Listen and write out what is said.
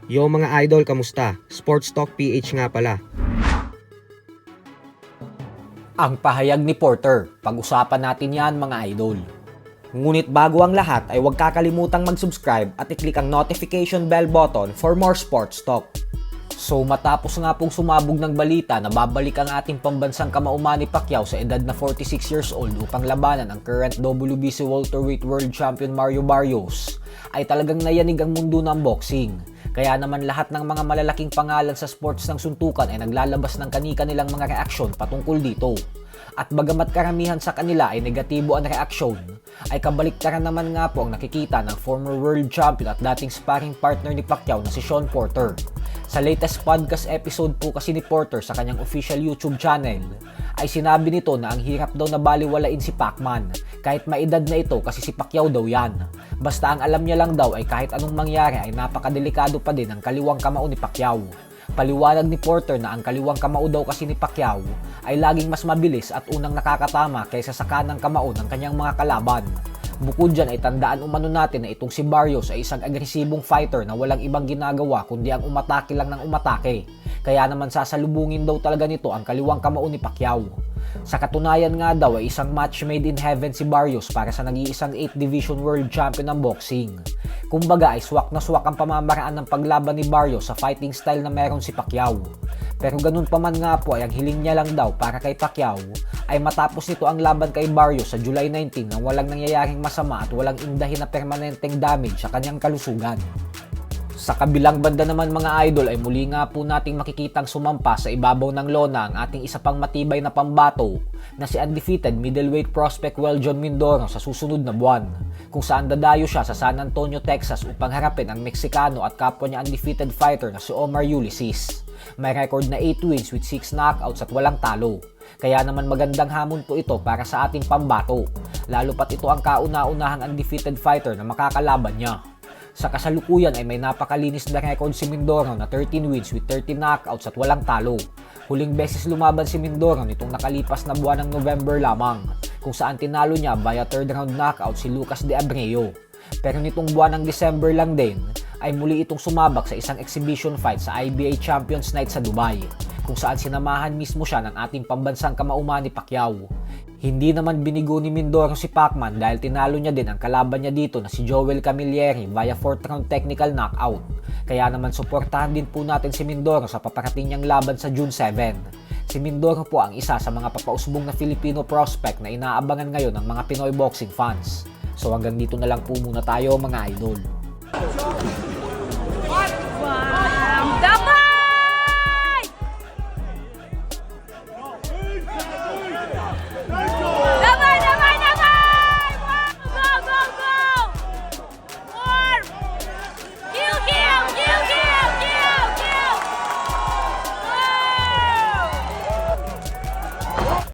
Yo mga idol, kamusta? Sports Talk PH nga pala. Ang pahayag ni Porter, pag-usapan natin yan mga idol. Ngunit bago ang lahat ay huwag kakalimutang mag-subscribe at i-click ang notification bell button for more sports talk. So matapos nga pong sumabog ng balita na babalik ang ating pambansang kamao Manny Pacquiao sa edad na 46 years old upang labanan ang current WBC welterweight world champion Mario Barrios, ay talagang nayanig ang mundo ng boxing. Kaya naman lahat ng mga malalaking pangalan sa sports ng suntukan ay naglalabas ng kani-kanilang mga reaksyon patungkol dito. At bagamat karamihan sa kanila ay negatibo ang reaksyon, ay kabaliktaran naman nga po ang nakikita ng former world champion at dating sparring partner ni Pacquiao na si Shawn Porter. Sa latest podcast episode po kasi ni Porter sa kanyang official YouTube channel, ay sinabi nito na ang hirap daw na baliwalain si Pacman kahit maedad na ito kasi si Pacquiao daw yan. Basta ang alam niya lang daw ay kahit anong mangyari ay napakadelikado pa din ang kaliwang kamao ni Pacquiao. Paliwanag ni Porter na ang kaliwang kamao daw kasi ni Pacquiao ay laging mas mabilis at unang nakakatama kaysa sa kanang kamao ng kanyang mga kalaban. Bukod dyan ay tandaan umano natin na itong si Barrios ay isang agresibong fighter na walang ibang ginagawa kundi ang umatake lang ng umatake. Kaya naman sasalubungin daw talaga nito ang kaliwang kamao ni Pacquiao. Sa katunayan nga daw ay isang match made in heaven si Barrios para sa nag-iisang 8th Division World Champion ng boxing. Kumbaga ay swak na swak ang pamamaraan ng paglaban ni Barrios sa fighting style na meron si Pacquiao. Pero ganun pa man nga po ay ang hiling niya lang daw para kay Pacquiao ay matapos nito ang laban kay Barrios sa July 19 nang walang nangyayaring masama at walang indahin na permanenteng damage sa kanyang kalusugan. Sa kabilang banda naman mga idol ay muli nga po nating makikitang sumampa sa ibabaw ng lona ang ating isa pang matibay na pambato na si undefeated middleweight prospect Weljon Mindoro sa susunod na buwan, kung saan dadayo siya sa San Antonio, Texas upang harapin ang Meksikano at kapwa niya undefeated fighter na si Omar Ulysses. May record na 8 wins with 6 knockouts at walang talo. Kaya naman magandang hamon po ito para sa ating pambato, lalo pat ito ang kauna-unahang undefeated fighter na makakalaban niya. Sa kasalukuyan ay may napakalinis na record si Mindoro na 13 wins with 13 knockouts at walang talo. Huling beses lumaban si Mindoro nitong nakalipas na buwan ng November lamang, kung saan tinalo niya via third round knockout si Lucas De Abreu. Pero nitong buwan ng December lang din ay muli itong sumabak sa isang exhibition fight sa IBA Champions Night sa Dubai, kung saan sinamahan mismo siya ng ating pambansang kamao Manny Pacquiao. Hindi naman binigo ni Mindoro si Pacman dahil tinalo niya din ang kalaban niya dito na si Joel Camilleri via 4th round technical knockout. Kaya naman suportahan din po natin si Mindoro sa paparating niyang laban sa June 7. Si Mindoro po ang isa sa mga papausbong na Filipino prospect na inaabangan ngayon ng mga Pinoy boxing fans. So hanggang dito na lang po muna tayo mga idol.